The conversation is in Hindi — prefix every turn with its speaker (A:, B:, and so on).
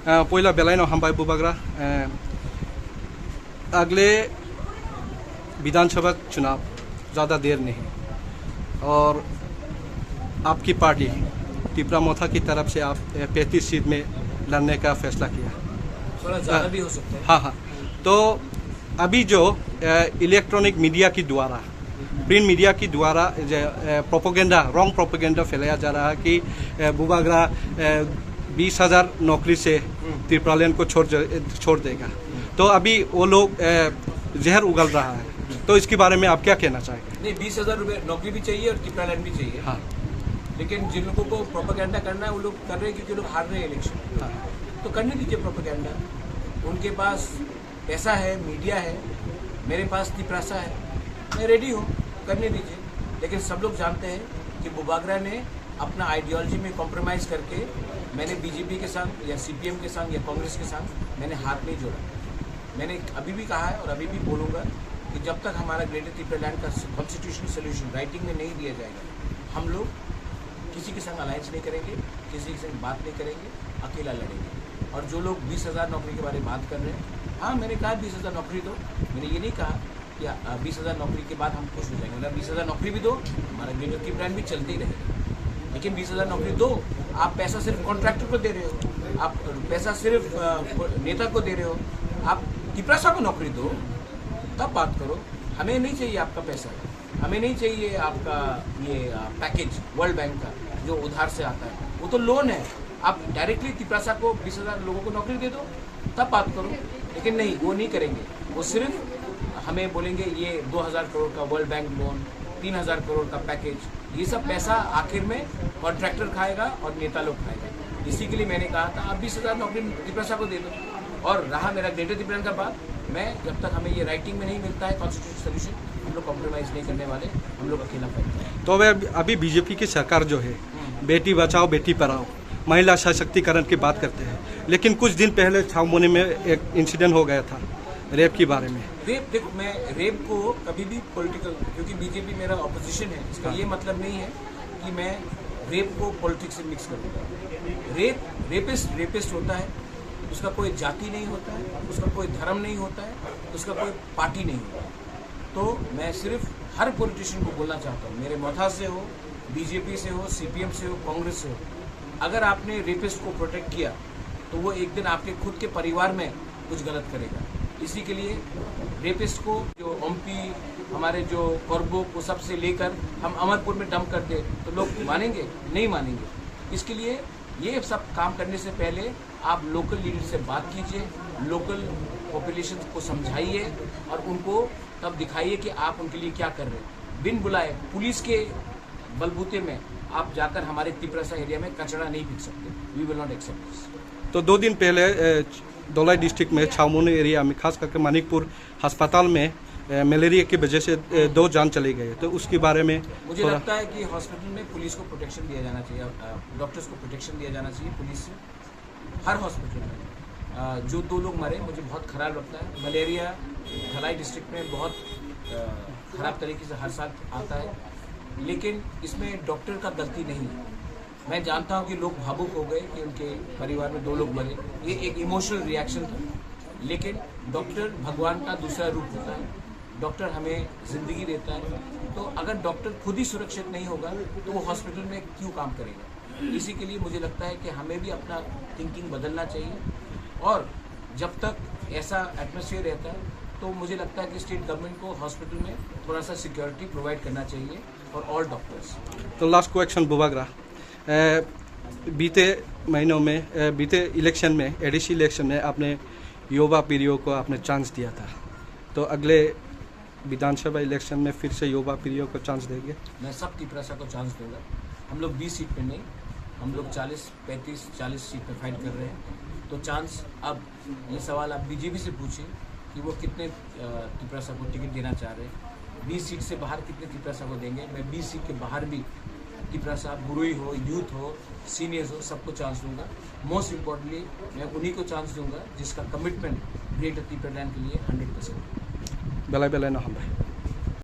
A: पहिला बेलायनो हामबाय बुबाग्रा अगले विधानसभा चुनाव ज़्यादा देर नहीं और आपकी पार्टी तिपरा मोथा की तरफ से आप 35 सीट में लड़ने का फैसला किया।
B: थोड़ा ज़्यादा भी हो सकता है।
A: हाँ, तो अभी जो इलेक्ट्रॉनिक मीडिया की द्वारा, प्रिंट मीडिया की द्वारा प्रोपोगेंडा, रॉन्ग प्रोपोगेंडा फैलाया जा रहा है कि बुबाग्रा 20,000 नौकरी से त्रिपुरालैंड को छोड़ देगा, तो अभी वो लोग जहर उगल रहा है, तो इसके बारे में आप क्या कहना चाहेंगे?
B: नहीं, 20,000 रुपये नौकरी भी चाहिए और त्रिपुरालैंड भी चाहिए।
A: हाँ,
B: लेकिन जिन लोगों को प्रोपेगेंडा करना है वो लोग कर रहे हैं क्योंकि लोग हार रहे हैं इलेक्शन।
A: हाँ,
B: तो करने दीजिए प्रोपेगेंडा। उनके पास पैसा है, मीडिया है, मेरे पास तिपरासा है, मैं रेडी हूँ, करने दीजिए। लेकिन सब लोग जानते हैं कि बुबाग्रा ने अपना आइडियोलॉजी में कॉम्प्रोमाइज़ करके, मैंने बीजेपी के संग या सीपीएम के संग या कांग्रेस के संग मैंने हाथ नहीं जोड़ा। मैंने अभी भी कहा है और अभी भी बोलूँगा कि जब तक हमारा ग्रेटर त्रिपुरालैंड का कॉन्स्टिट्यूशनल सोल्यूशन राइटिंग में नहीं दिया जाएगा, हम लोग किसी के संग अलायंस नहीं करेंगे, किसी के संग बात नहीं करेंगे, अकेला लड़ेंगे। और जो लोग 20,000 नौकरी के बारे में बात कर रहे हैं, हाँ मैंने कहा 20,000 नौकरी दो, मैंने ये नहीं कहा कि 20,000 नौकरी के बाद हम खुश हो जाएंगे। मतलब 20,000 नौकरी भी दो, हमारा ग्रेटर त्रिपुरालैंड भी चलते ही रहेगा। लेकिन 20,000 नौकरी दो, आप पैसा सिर्फ कॉन्ट्रैक्टर को दे रहे हो, आप पैसा सिर्फ नेता को दे रहे हो, आप त्रिपुरासा को नौकरी दो, तब बात करो। हमें नहीं चाहिए आपका पैसा, हमें नहीं चाहिए आपका ये पैकेज वर्ल्ड बैंक का जो उधार से आता है, वो तो लोन है। आप डायरेक्टली त्रिपुरासा को 20,000 लोगों को नौकरी दे दो, तब बात करो। लेकिन नहीं, वो नहीं करेंगे। वो सिर्फ हमें बोलेंगे ये 2,000 करोड़ का वर्ल्ड बैंक लोन, 3,000 करोड़ का पैकेज, ये सब पैसा आखिर में कॉन्ट्रैक्टर खाएगा और नेता लोग खाएगा। इसी के लिए मैंने कहा था आप 20,000 नौकरी त्रिपुरासा को दे दो। और रहा मेरा ग्रेटर त्रिपुरालैंड का बात, मैं जब तक हमें ये राइटिंग में नहीं मिलता है कॉन्स्टिट्यूशनल सोल्यूशन, हम लोग कॉम्प्रोमाइज़ नहीं करने वाले, हम लोग अकेला करते हैं।
A: तो अभी बीजेपी की सरकार जो है बेटी बचाओ बेटी पढ़ाओ, महिला सशक्तिकरण की बात करते हैं, लेकिन कुछ दिन पहले छावनी में एक इंसिडेंट हो गया था रेप के बारे में।
B: रेप, देखो मैं रेप को कभी भी पॉलिटिकल, क्योंकि बीजेपी मेरा ऑपोजिशन है, इसका ये मतलब नहीं है कि मैं रेप को पॉलिटिक्स से मिक्स कर दूँगा। रेपिस्ट होता है, उसका कोई जाति नहीं होता है, उसका कोई धर्म नहीं होता है, उसका कोई पार्टी नहीं होता है। तो मैं सिर्फ हर पॉलिटिशियन को बोलना चाहता हूँ, मेरे मोथा से हो, बीजेपी से हो, सीपीएम से हो, कांग्रेस से हो, अगर आपने रेपिस्ट को प्रोटेक्ट किया तो वो एक दिन आपके खुद के परिवार में कुछ गलत करेगा। इसी के लिए रेपिस्ट को जो ओमपी, हमारे जो कॉर्बो को सबसे लेकर हम अमरपुर में डंप कर दे तो लोग मानेंगे? नहीं मानेंगे। इसके लिए ये सब काम करने से पहले आप लोकल लीडर से बात कीजिए, लोकल पॉपुलेशन को समझाइए और उनको तब दिखाइए कि आप उनके लिए क्या कर रहे हैं। बिन बुलाए पुलिस के बलबूते में आप जाकर हमारे त्रिपुरासा एरिया में कचरा नहीं फेंक सकते। We will not accept this.
A: तो 2 दिन पहले धौलाई डिस्ट्रिक्ट में छावनी एरिया में, खास करके मानिकपुर अस्पताल में मलेरिया की वजह से 2 जान चले गए, तो उसके बारे में
B: मुझे लगता है कि हॉस्पिटल में पुलिस को प्रोटेक्शन दिया जाना चाहिए, डॉक्टर्स को प्रोटेक्शन दिया जाना चाहिए पुलिस से। हर हॉस्पिटल में जो 2 लोग मरे, मुझे बहुत खराब लगता है। मलेरिया धलाई डिस्ट्रिक्ट में बहुत ख़राब तरीके से हर साल आता है, लेकिन इसमें डॉक्टर का गलती नहीं है। मैं जानता हूं कि लोग भावुक हो गए कि उनके परिवार में 2 लोग मरे, ये एक इमोशनल रिएक्शन था, लेकिन डॉक्टर भगवान का दूसरा रूप होता है। डॉक्टर हमें ज़िंदगी देता है, तो अगर डॉक्टर खुद ही सुरक्षित नहीं होगा तो वो हॉस्पिटल में क्यों काम करेगा। इसी के लिए मुझे लगता है कि हमें भी अपना थिंकिंग बदलना चाहिए, और जब तक ऐसा एटमॉस्फेयर रहता है तो मुझे लगता है कि स्टेट गवर्नमेंट को हॉस्पिटल में थोड़ा सा सिक्योरिटी प्रोवाइड करना चाहिए और ऑल डॉक्टर्स।
A: तो लास्ट क्वेश्चन बुबाग्रा, बीते महीनों में, बीते इलेक्शन में, एडीसी इलेक्शन में आपने युवा पीढ़ियों को आपने चांस दिया था, तो अगले विधानसभा इलेक्शन में फिर से युवा पीढ़ियों को चांस देंगे?
B: मैं सब त्रिपुरासा को चांस दूंगा। हम लोग 20 सीट पे नहीं, हम लोग 40 सीट पे फाइट कर रहे हैं। तो चांस, अब ये सवाल आप बीजेपी से पूछिए कि वो कितने त्रिपुरासा को टिकट देना चाह रहे हैं। 20 सीट से बाहर कितने त्रिपुरासा को देंगे? मैं 20 सीट के बाहर भी त्रिपुरासा, बुरुई हो, यूथ हो, सीनियर्स हो, सबको चांस दूंगा। मोस्ट इम्पोर्टेंटली मैं उन्हीं को चांस दूंगा जिसका कमिटमेंट ग्रेटर त्रिपुरालैंड के लिए 100%।
A: बेला बेला ना हम भाई।